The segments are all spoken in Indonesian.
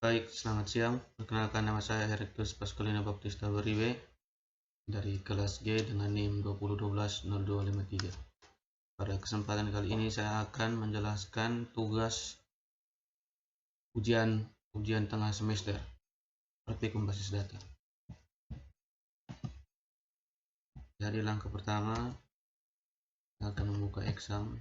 Baik, selamat siang. Perkenalkan, nama saya Heractus Pasqualino Baptista Beriwe dari kelas G dengan NIM 2012-0253. Pada kesempatan kali ini saya akan menjelaskan tugas ujian tengah semester praktikum basis data. Jadi langkah pertama, saya akan membuka exam.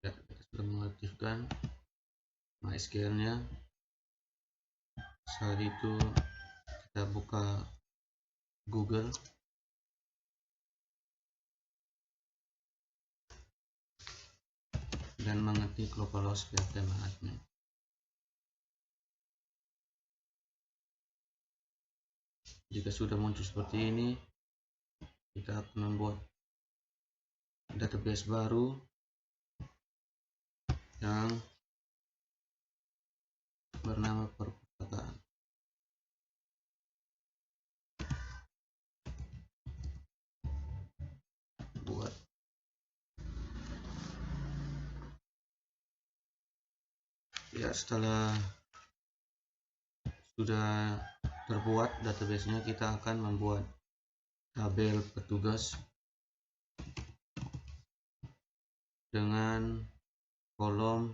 Ya, kita sudah mengaktifkan MySQL-nya. Saat itu kita buka Google. Dan mengetik localhost admin. Jika sudah muncul seperti ini, kita akan membuat database baru yang bernama perpustakaan. Buat ya, setelah sudah terbuat database-nya, kita akan membuat tabel petugas dengan kolom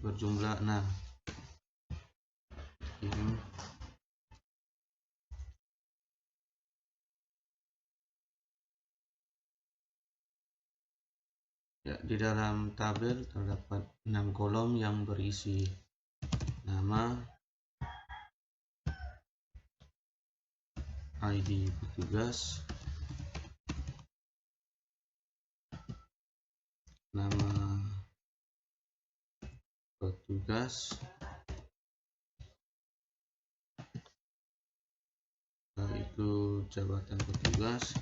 berjumlah 6. Ya, di dalam tabel terdapat 6 kolom yang berisi nama, ID petugas, nama petugas, yaitu jabatan petugas,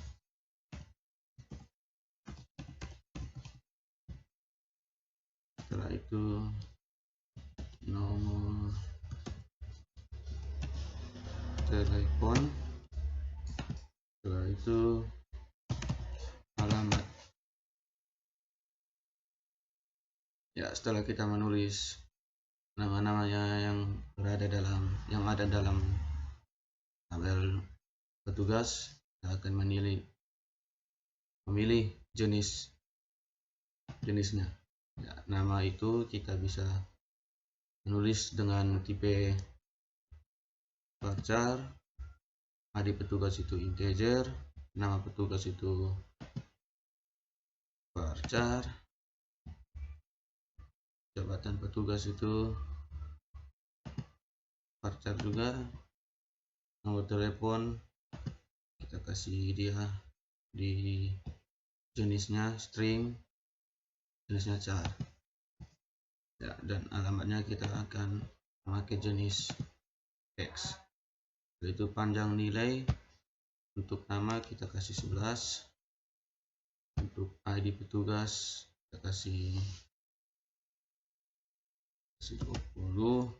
setelah itu nomor telepon, setelah itu alamat. Ya, setelah kita menulis nama-namanya yang ada dalam tabel petugas, kita akan memilih jenisnya. Ya, nama itu kita bisa menulis dengan tipe varchar, ID petugas itu integer, nama petugas itu varchar, jabatan petugas itu varchar juga, nomor telepon kita kasih dia di jenisnya string, jenisnya char. Ya, dan alamatnya kita akan memakai jenis text. Yaitu panjang nilai, untuk nama kita kasih 11, untuk ID petugas kita kasih 20, 50,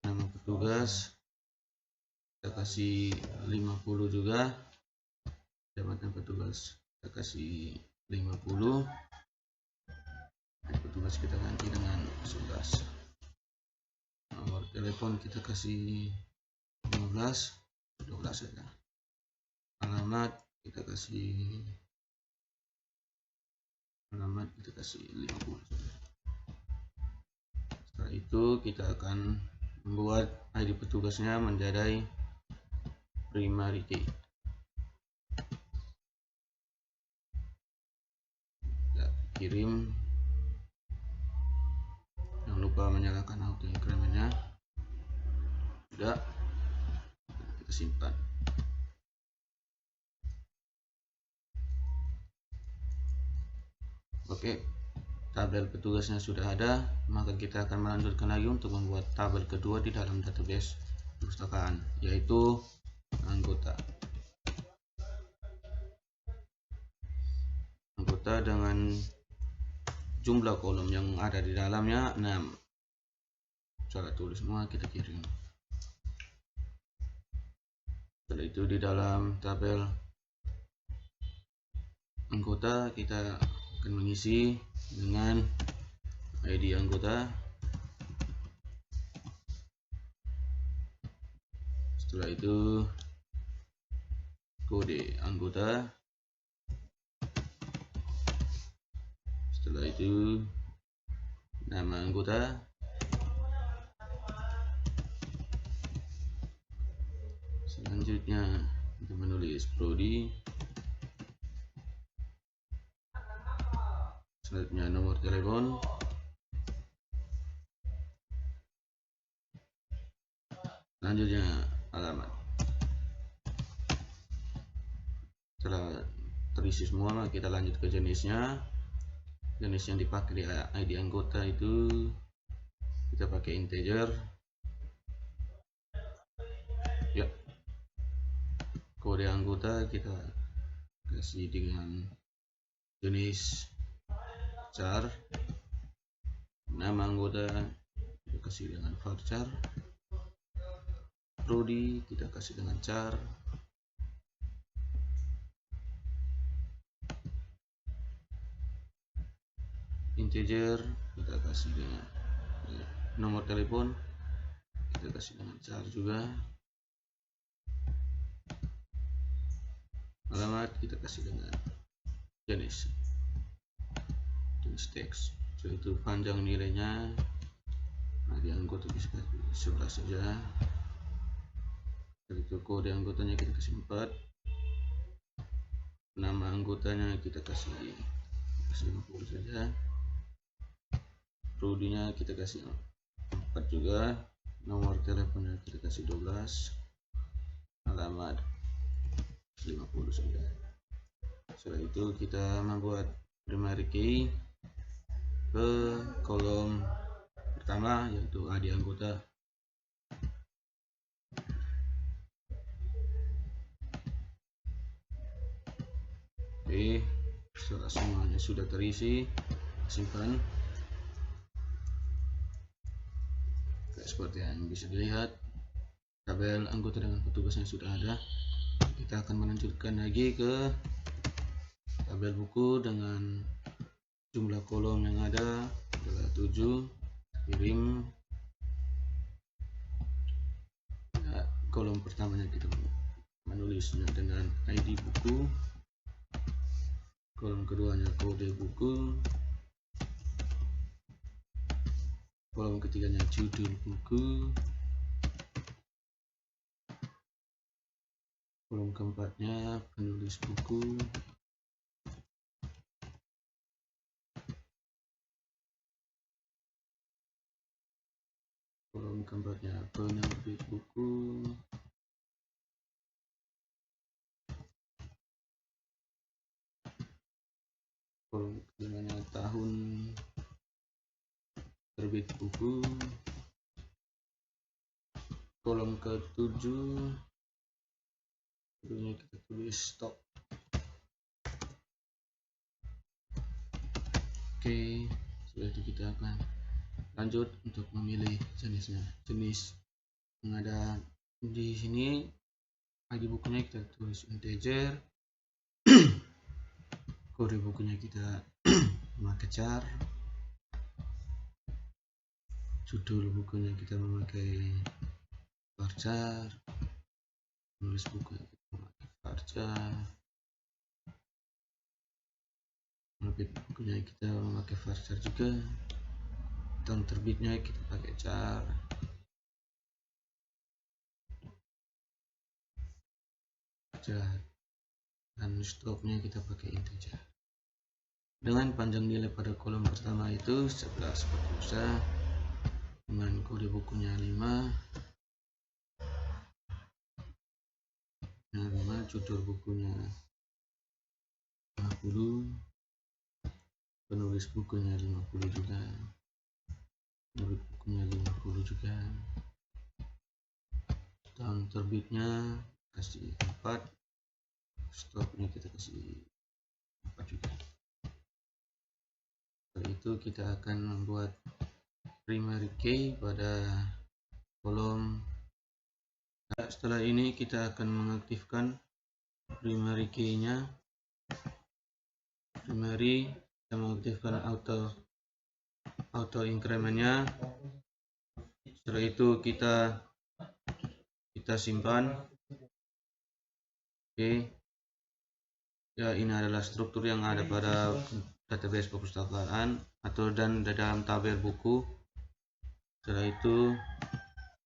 nama petugas kita kasih 50 juga, jabatan petugas kita kasih 50, petugas kita ganti dengan 11, nomor telepon kita kasih 15, 12 saja, alamat kita kasih 50. Setelah itu kita akan membuat ID petugasnya menjadi primary key. Ya, kirim. Jangan lupa menyalakan auto increment-nya. Sudah, kita simpan. Oke, tabel petugasnya sudah ada, maka kita akan melanjutkan lagi untuk membuat tabel kedua di dalam database perpustakaan, yaitu anggota dengan jumlah kolom yang ada di dalamnya 6. Cara tulis semua kita kirim. Setelah itu di dalam tabel anggota kita akan mengisi dengan ID anggota. Setelah itu kode anggota. Setelah itu nama anggota. Selanjutnya kita menulis prodi. Selanjutnya nomor telepon. Selanjutnya alamat. Setelah terisi semua, kita lanjut ke jenisnya. Jenis yang dipakai di ID anggota itu kita pakai integer. Ya, kode anggota kita kasih dengan jenis char. Nama anggota kita kasih dengan varchar. Prodi kita kasih dengan char. Integer kita kasih dengan nomor telepon, kita kasih dengan char juga. Alamat kita kasih dengan jenis teks. Setelah itu panjang nilainya, nah di anggota bisa 11 saja. Setelah itu kode anggotanya kita kasih 4. Nama anggotanya kita kasih 50 saja. Prodinya kita kasih 4 juga. Nomor teleponnya kita kasih 12. Alamat 50 saja. Setelah itu kita membuat primary key ke kolom pertama, yaitu ID anggota. Oke, setelah semuanya sudah terisi, simpan. Seperti yang bisa dilihat, tabel anggota dengan petugasnya sudah ada. Kita akan melanjutkan lagi ke tabel buku dengan jumlah kolom yang ada adalah 7. Kirim. Nah, kolom pertamanya kita menulisnya dengan ID buku. Kolom keduanya kode buku. Kolom ketiganya judul buku. Kolom keempatnya penulis buku. Kolom keempatnya penerbit buku. Kolom kelimanya tahun terbit buku. Kolom ke-7 ini kita tulis stop. Oke, setelah itu kita akan lanjut untuk memilih jenisnya. Jenis yang ada di sini ID bukunya kita tulis integer. Kode bukunya kita memakai char. Judul bukunya kita memakai varchar. Penulis bukunya kita memakai varchar. Penerbit bukunya kita memakai varchar juga. Tahun terbitnya kita pakai char. Dan stopnya kita pakai integer. Dengan panjang nilai pada kolom pertama itu 1140, dengan kode bukunya 5, judul bukunya 50, penulis bukunya 50 juga, penerbit bukunya 50 juga, tahun terbitnya kasih 4, stopnya kita kasih 4 juga. Setelah itu kita akan membuat primary key pada kolom Setelah ini kita akan mengaktifkan primary key-nya. Primary, kita mengaktifkan auto increment-nya. Setelah itu kita simpan. Oke. Ya, ini adalah struktur yang ada pada database perpustakaan dan dalam tabel buku. Setelah itu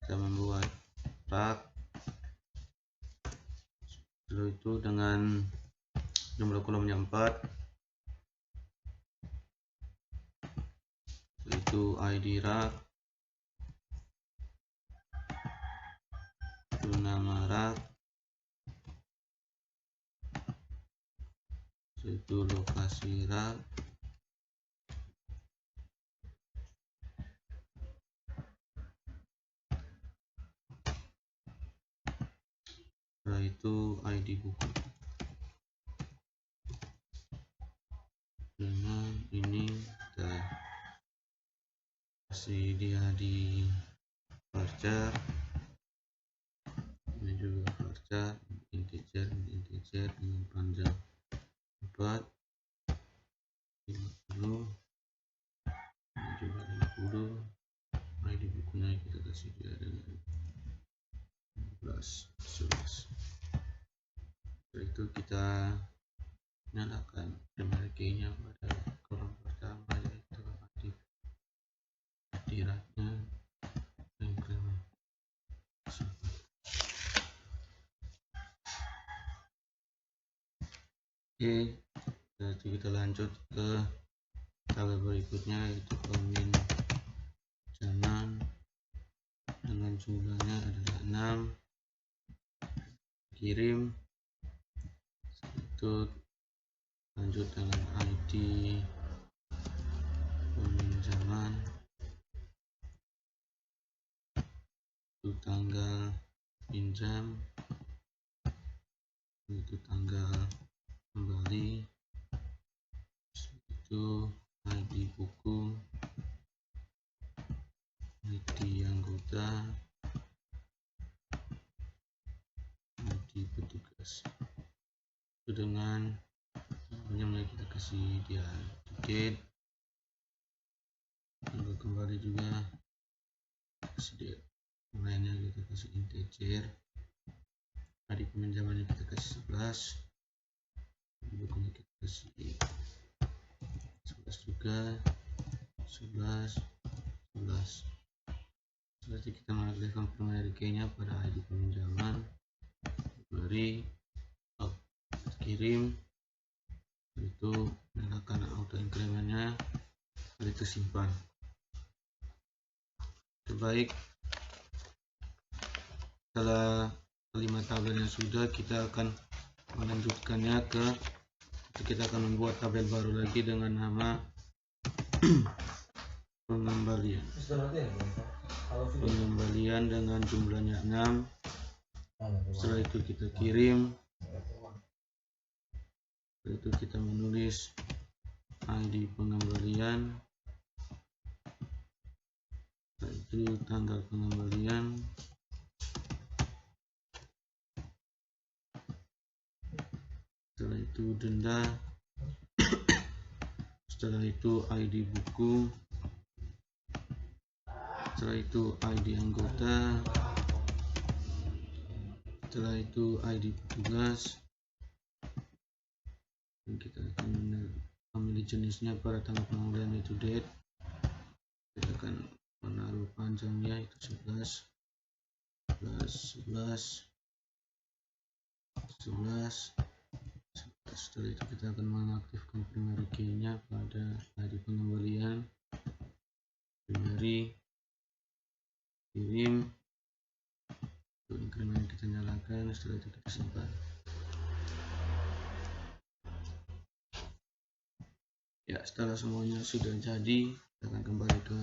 kita membuat rak. Setelah itu dengan jumlah kolomnya 4. Setelah itu ID rak, itu nama rak, setelah itu lokasi rak, setelah itu ID buku. Dengan ini kita kasih dia di varchar, ini juga varchar integer dengan panjang 4, 50, ini juga 50. ID bukunya kita kasih dia dengan 11. Setelah itu kita nyalakan primary key-nya pada kolom pertama, yaitu ID rak-nya increment. Oke, setelah itu kita lanjut ke tabel berikutnya, yaitu peminjaman dengan jumlahnya adalah 6. Kirim. Itu lanjut dengan ID peminjaman, itu tanggal pinjam, itu tanggal kembali, itu ID buku, ID anggota, ID petugas. Itu dengan namanya kita kasih dia date, tanggal kembali juga kasih dia, lainnya kita kasih integer, ID peminjamannya kita kasih 11, bukunya kita kasih 11 juga, 11. Setelah itu kita mengaktifkan primary key-nya pada ID peminjaman, beri kirim, itu nyalakan auto increment-nya, lalu itu simpan. Terbaik, setelah kelima tabelnya sudah, kita akan melanjutkannya kita akan membuat tabel baru lagi dengan nama pengembalian dengan jumlahnya 6. Setelah itu kita kirim. Setelah itu kita menulis ID pengembalian, setelah itu tanggal pengembalian, setelah itu denda, setelah itu ID buku, setelah itu ID anggota, setelah itu ID petugas, dan kita akan memilih jenisnya pada tanggal pengembalian, yaitu date. Kita akan menaruh panjangnya itu 11. Setelah itu kita akan mengaktifkan primary key-nya pada ID pengembalian, primary, kirim, untuk increment kita nyalakan. Setelah itu kita simpan. Ya, setelah semuanya sudah jadi, kita akan kembali ke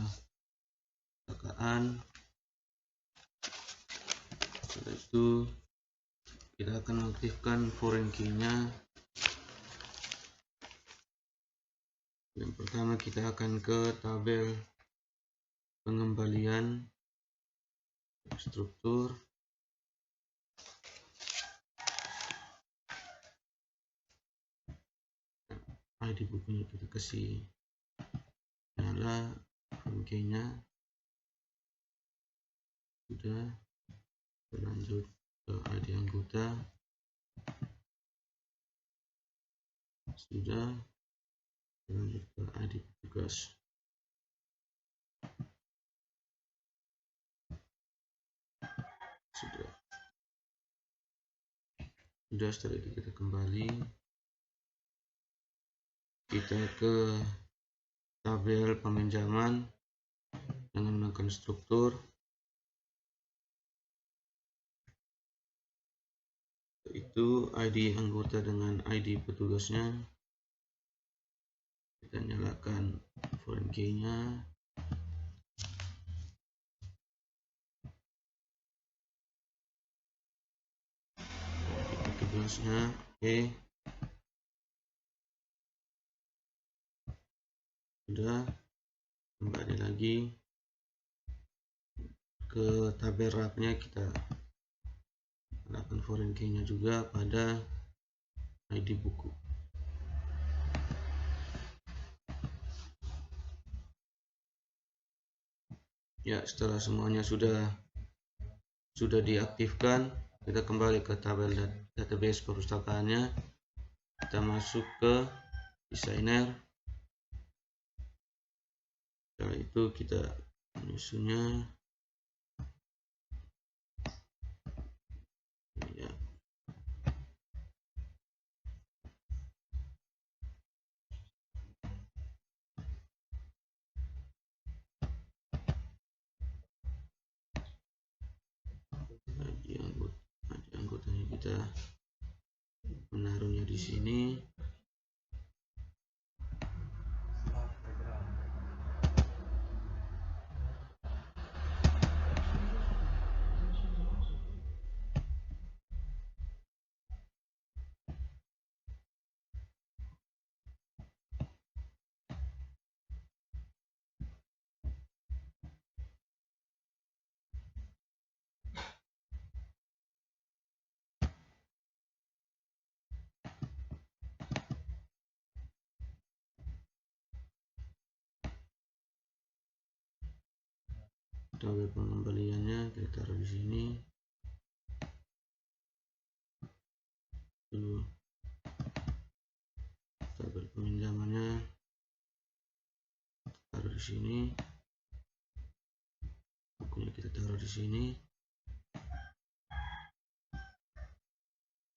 perpustakaan. Setelah itu kita akan mengaktifkan foreign key-nya. Yang pertama kita akan ke tabel pengembalian, struktur, ID bukunya kita kasih nyala, foreign key nya sudah. Berlanjut ke ID anggota sudah. Berlanjut ke ID petugas sudah. Setelah itu kita kembali, kita ke tabel peminjaman dengan menggunakan struktur, itu ID anggota dengan ID petugasnya. Kita nyalakan foreign key nya, petugasnya. Oke, sudah. Kembali lagi ke tabel raknya, kita nyalakan foreign key nya juga pada ID buku. Ya, setelah semuanya sudah diaktifkan, kita kembali ke tabel database perpustakaannya. Kita masuk ke desainer. Setelah itu kita menyusunnya. Ya. Anggotanya kita menaruhnya di sini. Tabel pengembaliannya kita taruh di sini. Tabel peminjamannya taruh di sini. Bukunya kita taruh di sini.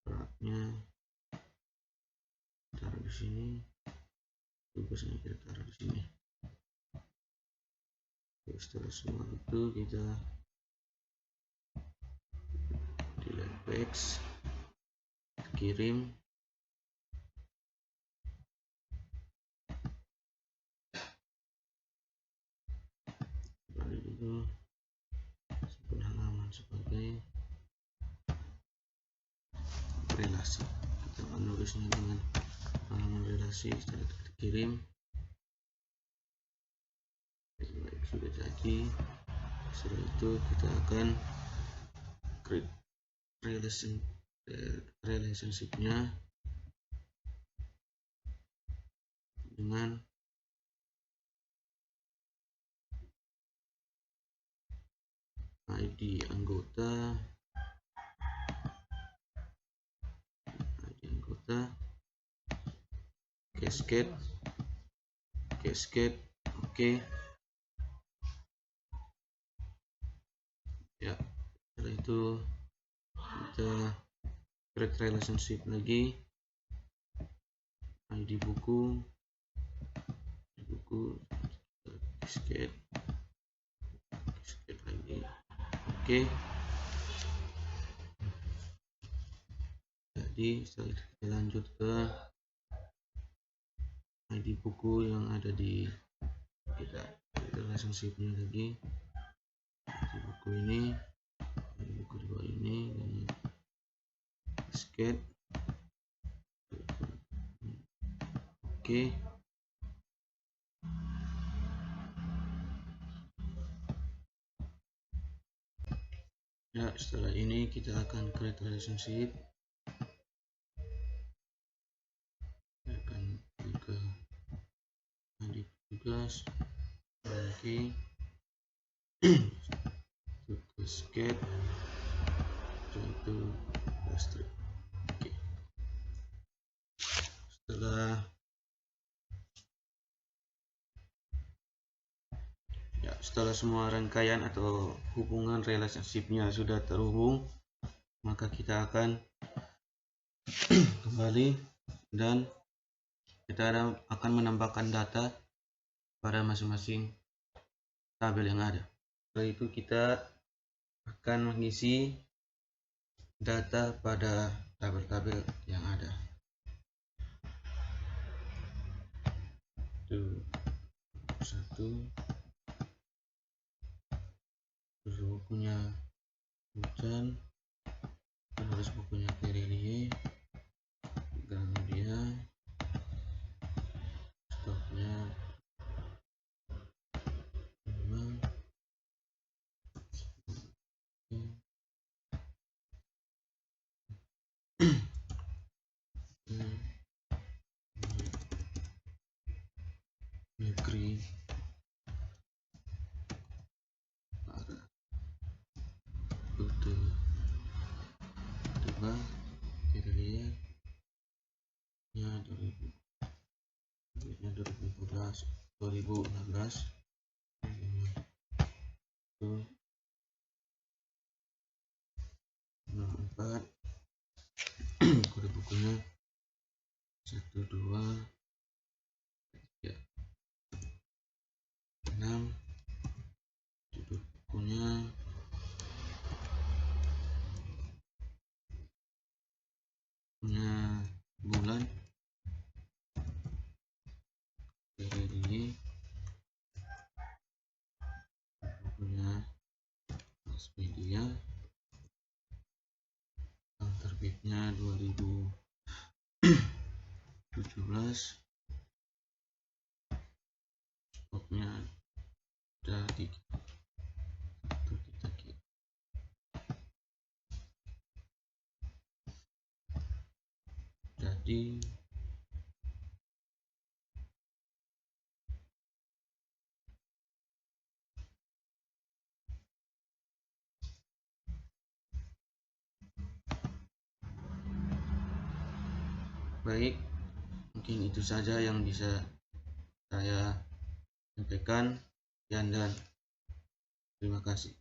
Raknya taruh di sini. Tugasnya kita taruh di sini. Setelah semua itu kita delete text, kirim. Lalu itu sebut halaman sebagai relasi. Kita menulisnya dengan halaman relasi. Setelah kita kirim, sudah jadi. Setelah itu kita akan create relationship-nya dengan ID anggota, cascade. Oke. Ya, setelah itu kita create relationship lagi. ID buku cascade lagi. Oke. Jadi setelah itu kita lanjut ke ID buku yang ada di kita relationship-nya lagi. ID buku ini, ID buku dua ini dengan cascade. Oke. Ya, setelah ini kita akan create relationship. Kita akan ke gas, tangki, gasket, itu listrik. Oke. Setelah semua rangkaian atau hubungan relationship-nya sudah terhubung, maka kita akan kembali dan kita akan menambahkan data pada masing-masing tabel yang ada. Setelah itu kita akan mengisi data pada tabel-tabel yang ada. Itu satu, terus bukunya hujan, penulis bukunya Kerelie, Gramedia, stoknya 5, negeri, rute, tiba, Kerelie nya 2016, itu 64, kode bukunya 1, 2, 3, 6, judul bukunya bulan, Kerelie, bukunya Mass Media, tanggal terbitnya 2017, stoknya ada 3. Jadi baik, mungkin itu saja yang bisa saya sampaikan. Dan terima kasih.